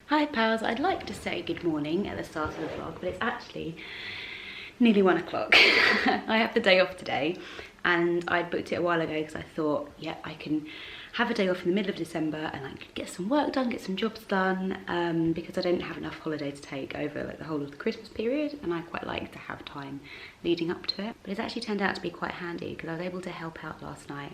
Hi pals, I'd like to say good morning at the start of the vlog, but it's actually nearly 1 o'clock. I have the day off today and I booked it a while ago because I thought, yeah, I can have a day off in the middle of December and I can get some work done, get some jobs done, because I didn't have enough holiday to take over like the whole of the Christmas period, and I quite like to have time leading up to it. But it's actually turned out to be quite handy because I was able to help out last night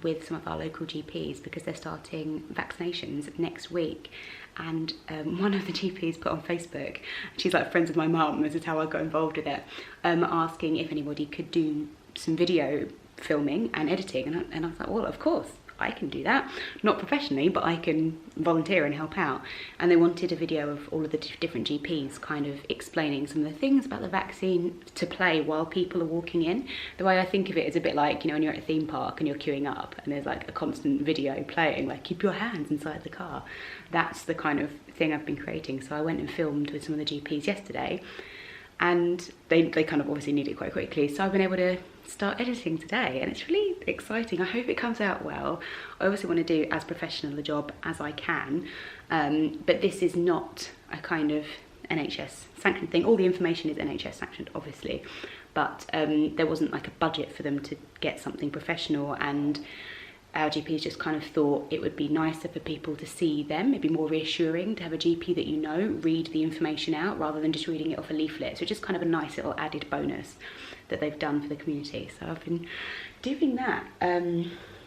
with some of our local GPs because they're starting vaccinations next week. And one of the GPs put on Facebook, she's like friends with my mum, this is how I got involved with it, asking if anybody could do some video filming and editing, and I was like, well, of course I can do that, not professionally, but I can volunteer and help out. And they wanted a video of all of the different GPs kind of explaining some of the things about the vaccine to play while people are walking in. The way I think of it is a bit like, you know, when you're at a theme park and you're queuing up and there's like a constant video playing, like keep your hands inside the car. That's the kind of thing I've been creating. So I went and filmed with some of the GPs yesterday, and they kind of obviously need it quite quickly, so I've been able to start editing today, and it's really exciting. I hope it comes out well. I obviously want to do as professional a job as I can, but this is not a kind of NHS sanctioned thing. All the information is NHS sanctioned, obviously, but there wasn't like a budget for them to get something professional, and our GPs just kind of thought it would be nicer for people to see them. It'd be more reassuring to have a GP that you know read the information out rather than just reading it off a leaflet. So it's just kind of a nice little added bonus that they've done for the community. So I've been doing that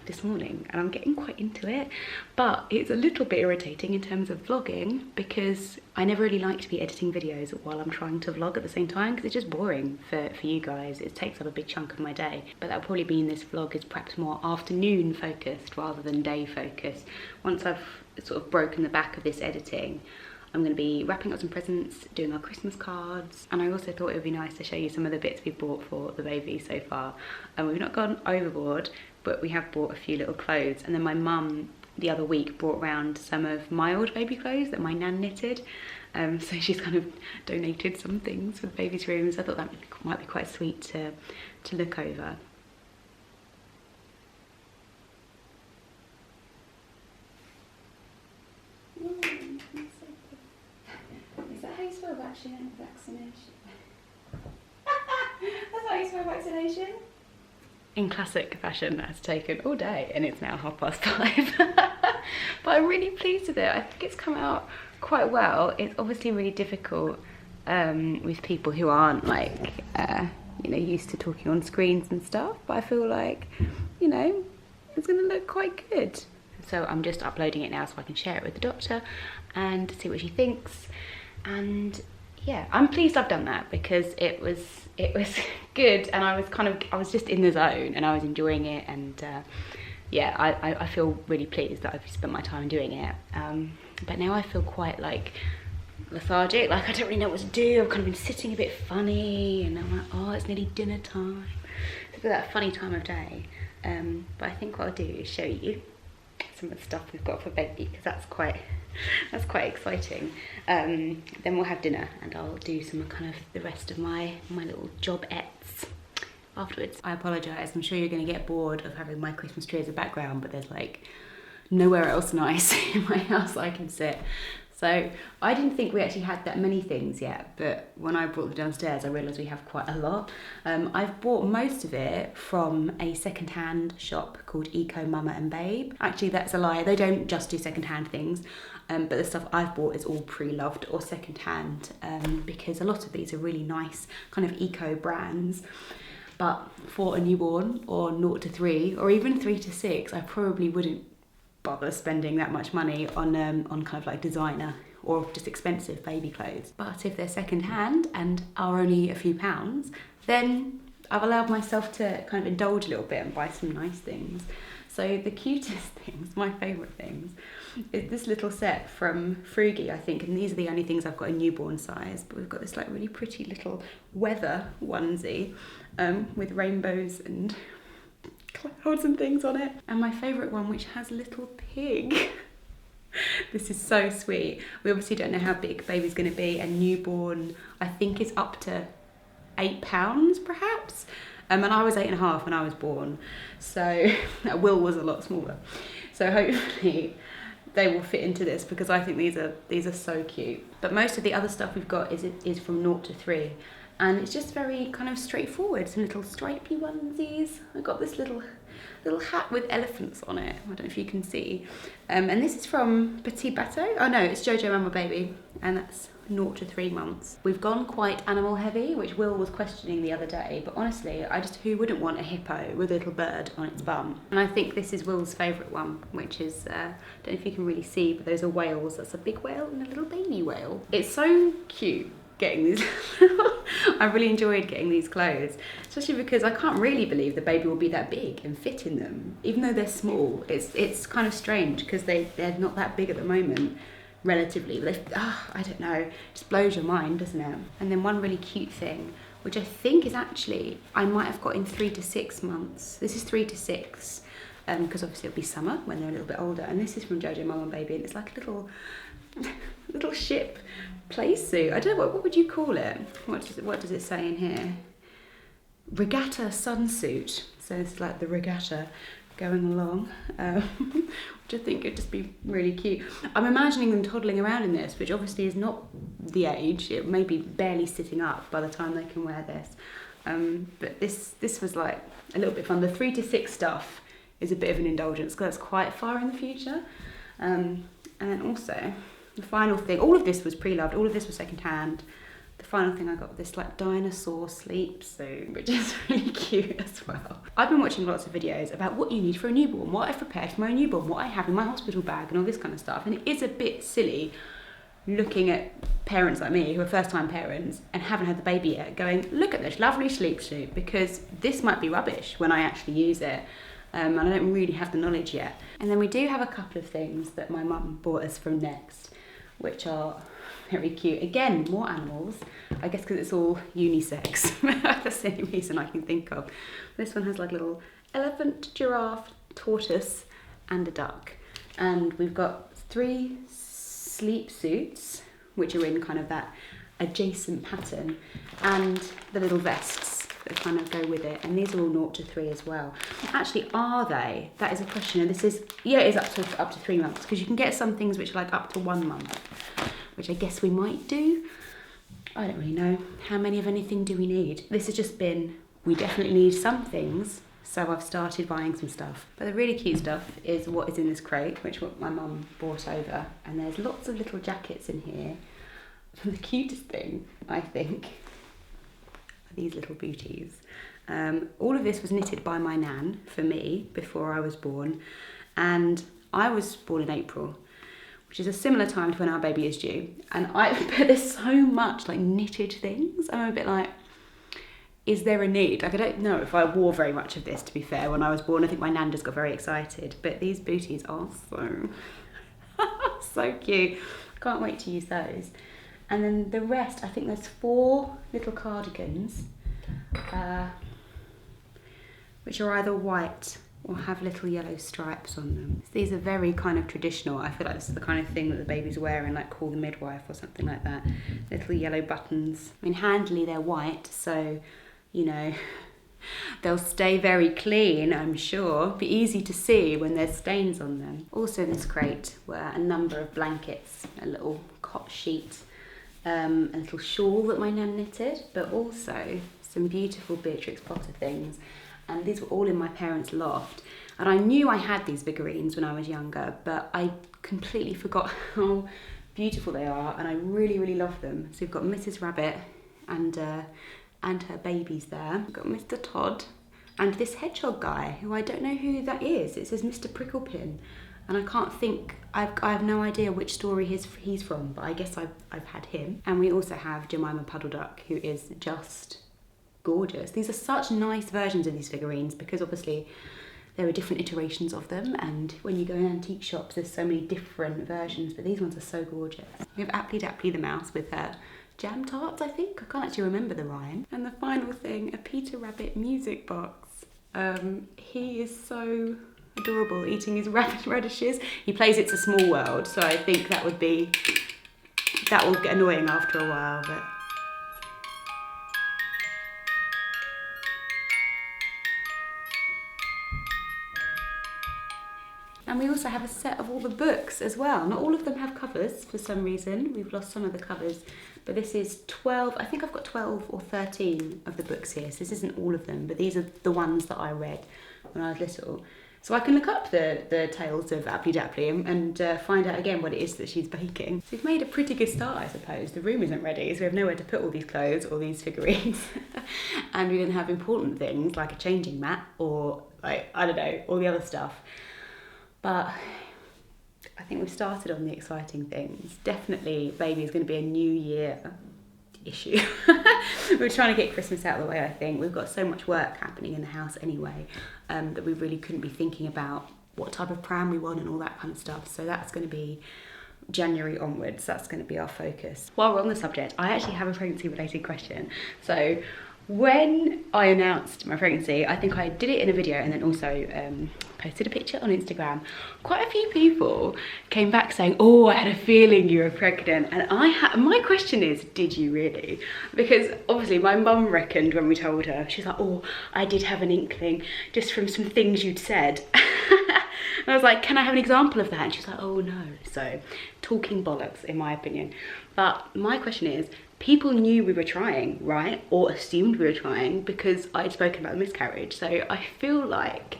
this morning and I'm getting quite into it, but it's a little bit irritating in terms of vlogging because I never really like to be editing videos while I'm trying to vlog at the same time because it's just boring for you guys. It takes up a big chunk of my day, but that'll probably mean this vlog is perhaps more afternoon focused rather than day focused. Once I've sort of broken the back of this editing, I'm going to be wrapping up some presents, doing our Christmas cards, and I also thought it would be nice to show you some of the bits we've bought for the baby so far. And we've not gone overboard, but we have bought a few little clothes. And then my mum the other week brought round some of my old baby clothes that my nan knitted. So she's kind of donated some things for the baby's rooms. I thought that might be quite sweet to look over. Is that how you spell vaccination? That's how you spell vaccination? In classic fashion, that has taken all day and it's now 5:30. But I'm really pleased with it. I think it's come out quite well. It's obviously really difficult with people who aren't like, you know, used to talking on screens and stuff, but I feel like, you know, it's gonna look quite good. So I'm just uploading it now so I can share it with the doctor and see what she thinks. And yeah, I'm pleased I've done that because it was good, and I was just in the zone and I was enjoying it, and yeah, I feel really pleased that I've spent my time doing it. But now I feel quite like lethargic, like I don't really know what to do. I've kind of been sitting a bit funny and I'm like, oh, it's nearly dinner time. It's that funny time of day. But I think what I'll do is show you some of the stuff we've got for baby because that's quite exciting. Then we'll have dinner and I'll do some kind of the rest of my little jobettes afterwards. I apologise, I'm sure you're going to get bored of having my Christmas tree as a background, but there's like nowhere else nice in my house I can sit. So I didn't think we actually had that many things yet, but when I brought them downstairs I realised we have quite a lot. I've bought most of it from a second-hand shop called Eco Mama and Babe. Actually, that's a lie, they don't just do second-hand things, but the stuff I've bought is all pre-loved or second-hand, because a lot of these are really nice kind of eco brands. But for a newborn or 0 to 3 or even 3 to 6, I probably wouldn't bother spending that much money on kind of like designer or just expensive baby clothes. But if they're second hand and are only a few pounds, then I've allowed myself to kind of indulge a little bit and buy some nice things. So the cutest things, my favourite things, is this little set from Frugy, I think, and these are the only things I've got in newborn size, but we've got this like really pretty little weather onesie with rainbows and clouds and things on it. And my favourite one, which has a little pig. This is so sweet. We obviously don't know how big baby's going to be, and newborn I think is up to £8 perhaps. And I was 8.5 when I was born, so Will was a lot smaller. So hopefully they will fit into this because I think these are so cute. But most of the other stuff we've got is from 0 to 3. And it's just very kind of straightforward. Some little stripy onesies. I got this little hat with elephants on it. I don't know if you can see. And this is from Petit Bateau. Oh no, it's Jojo Mama Baby. And that's 0 to 3 months. We've gone quite animal heavy, which Will was questioning the other day. But honestly, who wouldn't want a hippo with a little bird on its bum? And I think this is Will's favourite one, which is, I don't know if you can really see, but those are whales. That's a big whale and a little baby whale. It's so cute getting these. I really enjoyed getting these clothes, especially because I can't really believe the baby will be that big and fit in them, even though they're small. It's kind of strange because they're not that big at the moment, relatively. But I don't know, it just blows your mind, doesn't it? And then one really cute thing, which I think is actually, I might have got in 3 to 6 months. This is 3 to 6, because obviously it'll be summer when they're a little bit older. And this is from Jojo Mama Baby, and it's like a little ship play suit. I don't know, what would you call it? What does it say in here? Regatta sunsuit. So it's like the regatta going along, which I think would just be really cute. I'm imagining them toddling around in this, which obviously is not the age. It may be barely sitting up by the time they can wear this. But this was like a little bit fun. The 3 to 6 stuff is a bit of an indulgence because it's quite far in the future. And then also, the final thing, all of this was pre-loved, all of this was second-hand. The final thing I got was this like dinosaur sleep suit, which is really cute as well. I've been watching lots of videos about what you need for a newborn, what I've prepared for my newborn, what I have in my hospital bag and all this kind of stuff. And it is a bit silly looking at parents like me who are first-time parents and haven't had the baby yet going, look at this lovely sleep suit, because this might be rubbish when I actually use it. And I don't really have the knowledge yet. And then we do have a couple of things that my mum bought us from Next, which are very cute. Again, more animals, I guess because it's all unisex. That's the only reason I can think of. This one has like a little elephant, giraffe, tortoise and a duck. And we've got 3 sleep suits, which are in kind of that adjacent pattern, and the little vests that kind of go with it. And these are all 0 to 3 as well. Actually, are they? That is a question. And this is, yeah, it is up to 3 months, because you can get some things which are like up to 1 month, which I guess we might do. I don't really know. How many of anything do we need? This has just been, we definitely need some things, so I've started buying some stuff. But the really cute stuff is what is in this crate, which what my mum brought over. And there's lots of little jackets in here. The cutest thing, I think, are these little booties. All of this was knitted by my nan for me before I was born. And I was born in April, which is a similar time to when our baby is due. And but there's so much like knitted things. I'm a bit like, is there a need? Like, I don't know if I wore very much of this, to be fair, when I was born. I think my nan just got very excited. But these booties are so cute. I can't wait to use those. And then the rest, I think there's 4 little cardigans, which are either white or have little yellow stripes on them. These are very kind of traditional. I feel like this is the kind of thing that the baby's wearing, like Call the Midwife or something like that. Little yellow buttons. I mean, handily they're white, so, you know, they'll stay very clean, I'm sure. Be easy to see when there's stains on them. Also in this crate were a number of blankets, a little cot sheet, a little shawl that my nan knitted, but also some beautiful Beatrix Potter things. And these were all in my parents' loft. And I knew I had these figurines when I was younger, but I completely forgot how beautiful they are, and I really, really love them. So we've got Mrs. Rabbit and her babies there. We've got Mr. Todd and this hedgehog guy, who I don't know who that is. It says Mr. Pricklepin, and I can't think, I have no idea which story he's from, but I guess I've had him. And we also have Jemima Puddle Duck, who is just gorgeous. These are such nice versions of these figurines, because obviously there are different iterations of them, and when you go in antique shops there's so many different versions, but these ones are so gorgeous. We have Apply Dapply the mouse with her jam tarts, I think. I can't actually remember the rhyme. And the final thing, a Peter Rabbit music box. He is so adorable eating his rabbit radishes. He plays It's a Small World, so I think that will get annoying after a while, but And we also have a set of all the books as well. Not all of them have covers for some reason. We've lost some of the covers. But this is 12, I think I've got 12 or 13 of the books here. So this isn't all of them, but these are the ones that I read when I was little. So I can look up the tales of Apply Dapply and find out again what it is that she's baking. So we've made a pretty good start, I suppose. The room isn't ready, so we have nowhere to put all these clothes or these figurines. And we didn't have important things like a changing mat or, like, I don't know, all the other stuff. But I think we've started on the exciting things. Definitely baby is going to be a New Year issue. We're trying to get Christmas out of the way, I think. We've got so much work happening in the house anyway, that we really couldn't be thinking about what type of pram we want and all that kind of stuff. So that's going to be January onwards. That's going to be our focus. While we're on the subject, I actually have a pregnancy related question. So when I announced my pregnancy, I think I did it in a video and then also posted a picture on Instagram. Quite a few people came back saying, oh, I had a feeling you were pregnant. And my question is, did you really? Because obviously my mum reckoned when we told her, she's like, oh, I did have an inkling just from some things you'd said. And I was like, can I have an example of that? And she's like, oh no. So talking bollocks in my opinion. But my question is, people knew we were trying, right? Or assumed we were trying because I'd spoken about the miscarriage. So I feel like,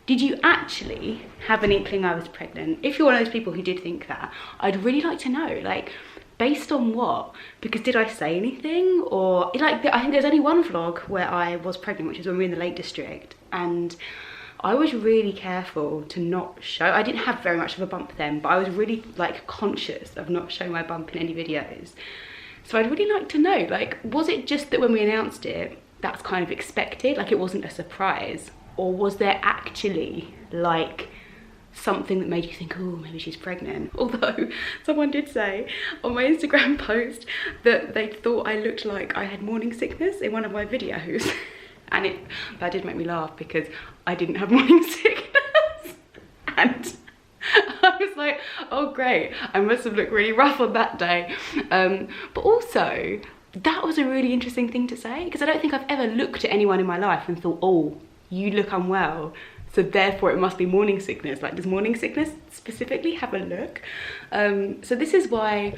did you actually have an inkling I was pregnant? If you're one of those people who did think that, I'd really like to know, like, based on what? Because did I say anything? Or, like, I think there's only one vlog where I was pregnant, which is when we were in the Lake District. And I was really careful to not show, I didn't have very much of a bump then, but I was really, like, conscious of not showing my bump in any videos. So I'd really like to know, like, was it just that when we announced it, that's kind of expected, like it wasn't a surprise? Or was there actually, like, something that made you think, oh, maybe she's pregnant? Although someone did say on my Instagram post that they thought I looked like I had morning sickness in one of my videos. And that did make me laugh because I didn't have morning sickness. And I was like, oh great, I must have looked really rough on that day. But also, that was a really interesting thing to say, because I don't think I've ever looked at anyone in my life and thought, oh, you look unwell, so therefore it must be morning sickness. Like, does morning sickness specifically have a look? So this is why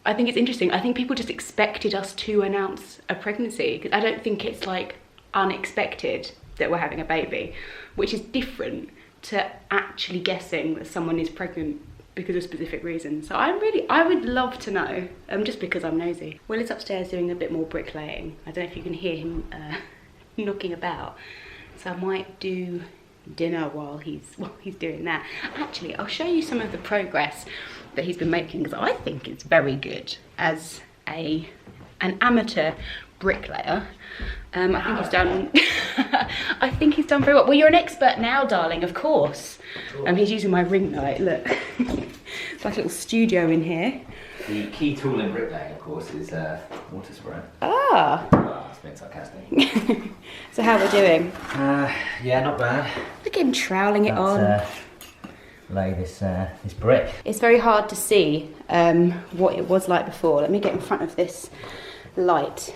I think it's interesting. I think people just expected us to announce a pregnancy, because I don't think it's like unexpected that we're having a baby, which is different to actually guessing that someone is pregnant because of specific reasons. So I would love to know, just because I'm nosy. Will is upstairs doing a bit more bricklaying. I don't know if you can hear him knocking about. So I might do dinner while he's doing that. Actually, I'll show you some of the progress that he's been making, because I think it's very good as an amateur bricklayer. I think he's done I think he's done very well. Well, you're an expert now, darling, of course. He's using my ring light, look. It's like a little studio in here. The key tool in bricklaying, of course, is water spray. Ah! That's been sarcastic. So how we're doing? Yeah, not bad. Look at him troweling it on. Lay this brick. It's very hard to see what it was like before. Let me get in front of this light.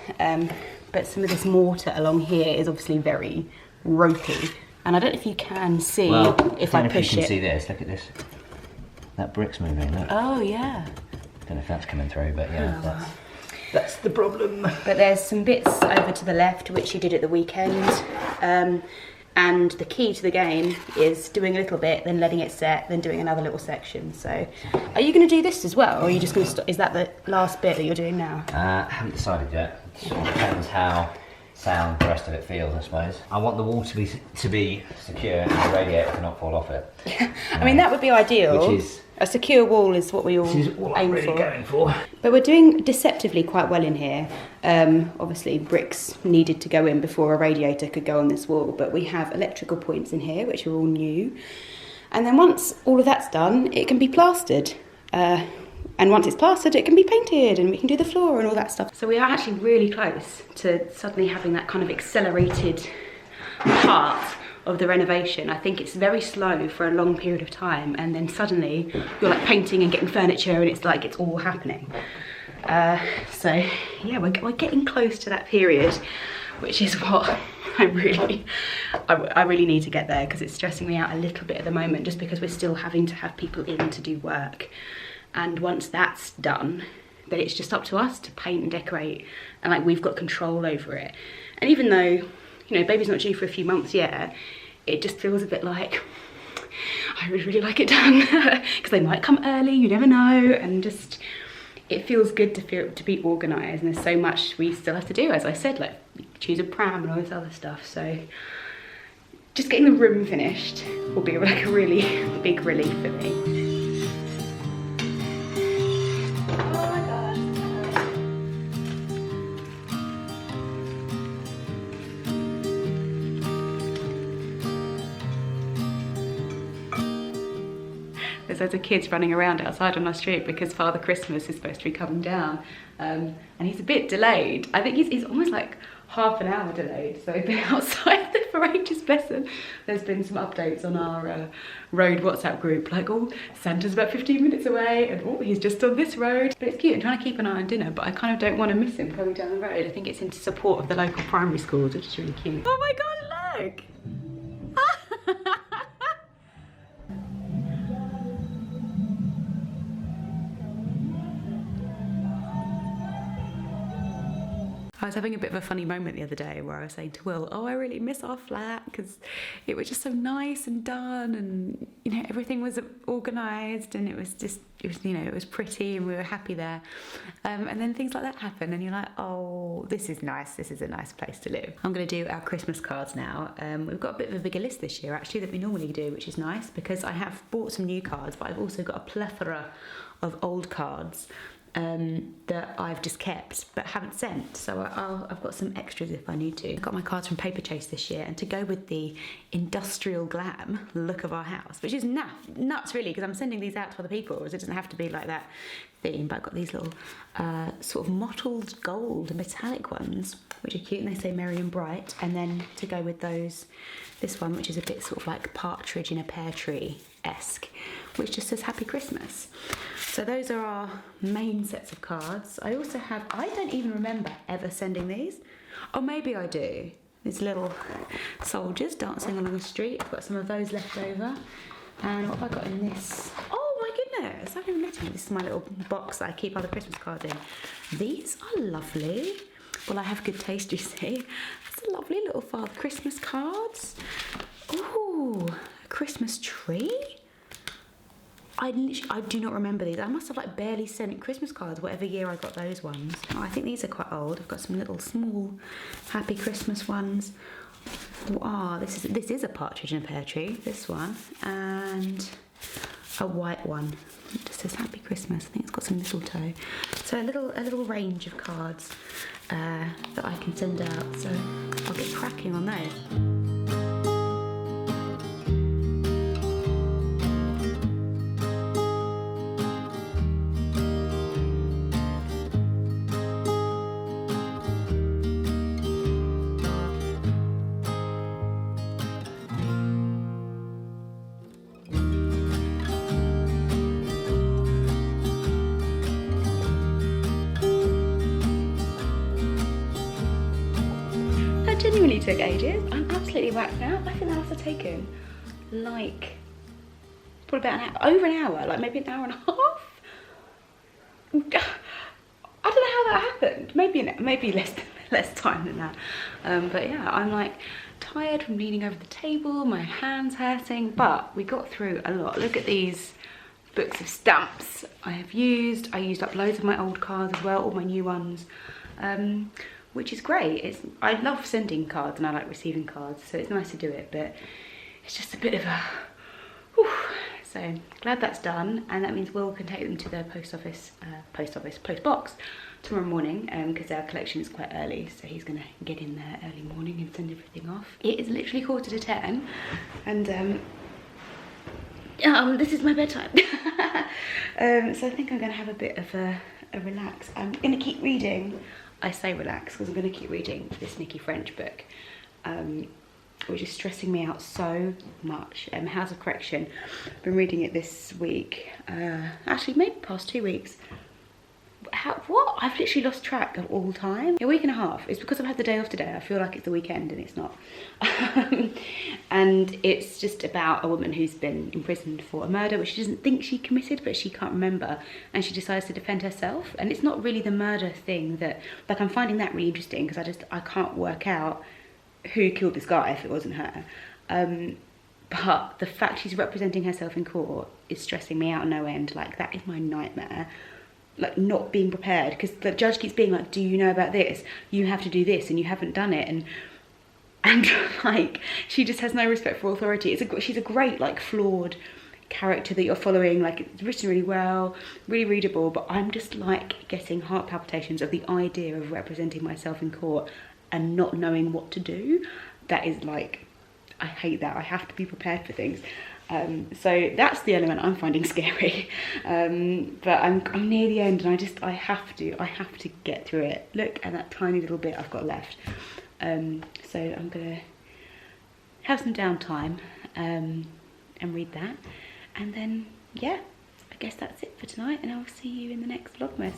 But some of this mortar along here is obviously very ropey. And I don't know if you can see if I push it. You can see this, look at this. That brick's moving, look. Oh, yeah. Don't know if that's coming through, but yeah, that's the problem. But there's some bits over to the left, which you did at the weekend. And the key to the game is doing a little bit, then letting it set, then doing another little section. So, are you going to do this as well, or are you just going to stop? Is that the last bit that you're doing now? I haven't decided yet. It depends how sound the rest of it feels, I suppose. I want the wall to be secure and the radiator to not fall off it. I mean, that would be ideal. Which is a secure wall is what we all aim really for. Going for. But we're doing deceptively quite well in here. Obviously, bricks needed to go in before a radiator could go on this wall, but we have electrical points in here, which are all new. And then once all of that's done, it can be plastered. And once it's plastered, it can be painted and we can do the floor and all that stuff. So we are actually really close to suddenly having that kind of accelerated part of the renovation. I think it's very slow for a long period of time, and then suddenly you're like painting and getting furniture and it's like it's all happening. So yeah, we're getting close to that period which is what I really need to get there, because it's stressing me out a little bit at the moment, just because we're still having to have people in to do work. And once that's done, then it's just up to us to paint and decorate, and like we've got control over it. And even though, you know, baby's not due for a few months yet, it just feels a bit like I would really like it done, because they might come early, you never know, and just it feels good to be organised. And there's so much we still have to do, as I said, like choose a pram and all this other stuff. So just getting the room finished will be like a really big relief for me. There's loads of kids running around outside on our street because Father Christmas is supposed to be coming down, and he's a bit delayed. I think he's almost like half an hour delayed, so they've been outside there for ages. Bless them. There's been some updates on our road WhatsApp group, like, oh, Santa's about 15 minutes away, and oh, he's just on this road. But it's cute. I'm trying to keep an eye on dinner, but I kind of don't want to miss him coming down the road. I think it's in support of the local primary schools, which is really cute. Oh my god, look! I was having a bit of a funny moment the other day where I was saying to Will, oh, I really miss our flat because it was just so nice and done, and, you know, everything was organised, and it was, you know, it was pretty, and we were happy there. And then things like that happen, and you're like, oh, this is nice. This is a nice place to live. I'm going to do our Christmas cards now. We've got a bit of a bigger list this year, actually, than we normally do, which is nice, because I have bought some new cards, but I've also got a plethora of old cards that I've just kept but haven't sent, so I've got some extras if I need to. I've got my cards from Paper Chase this year, and to go with the industrial glam look of our house, which is nuts really, because I'm sending these out to other people, so it doesn't have to be like that theme, but I've got these little sort of mottled gold metallic ones, which are cute, and they say merry and bright. And then to go with those, this one, which is a bit sort of like partridge in a pear tree-esque, which just says Happy Christmas. So those are our main sets of cards. I also have, I don't even remember ever sending these. Or maybe I do. These little soldiers dancing along the street. I've got some of those left over. And what have I got in this? Oh my goodness, I've never met him. This is my little box that I keep other Christmas cards in. These are lovely. Well, I have good taste, you see. It's a lovely little Father Christmas cards. Ooh, a Christmas tree. I do not remember these. I must have like barely sent Christmas cards whatever year I got those ones. Oh, I think these are quite old. I've got some little small Happy Christmas ones. Ah, this is a partridge in a pear tree, this one, and a white one. It just says Happy Christmas. I think it's got some mistletoe. So a little range of cards that I can send out. So I'll get cracking on those. Genuinely took ages. I'm absolutely whacked out. I think that must have taken like probably about an hour, over an hour, like maybe an hour and a half. I don't know how that happened. Maybe less time than that. But yeah, I'm like tired from leaning over the table. My hands hurting, but we got through a lot. Look at these books of stamps I have used. I used up loads of my old cards as well, all my new ones. Which is great. I love sending cards and I like receiving cards, so it's nice to do it, but it's just a bit of a whew. So glad that's done, and that means Will can take them to the post box tomorrow morning, because our collection is quite early, so he's gonna get in there early morning and send everything off. It is literally 9:45, and this is my bedtime. So I think I'm gonna have a bit of a relax. I'm gonna keep reading. I say relax because I'm going to keep reading this Nikki French book, which is stressing me out so much. House of Correction. I've been reading it this week, actually maybe past 2 weeks. what? I've literally lost track of all time. A week and a half. It's because I've had the day off today. I feel like it's the weekend and it's not. And it's just about a woman who's been imprisoned for a murder which she doesn't think she committed, but she can't remember, and she decides to defend herself. And it's not really the murder thing that, like, I'm finding that really interesting because I can't work out who killed this guy if it wasn't her. But the fact she's representing herself in court is stressing me out no end. Like, that is my nightmare. Like, not being prepared, because the judge keeps being like, do you know about this? You have to do this, and you haven't done it. And like, she just has no respect for authority. She's a great, like, flawed character that you're following. Like, it's written really well, really readable, but I'm just like getting heart palpitations of the idea of representing myself in court and not knowing what to do. That is like, I hate that. I have to be prepared for things. So that's the element I'm finding scary. But I'm near the end, and I have to get through it. Look at that tiny little bit I've got left. So I'm gonna have some downtime and read that, and then yeah, I guess that's it for tonight, and I'll see you in the next Vlogmas.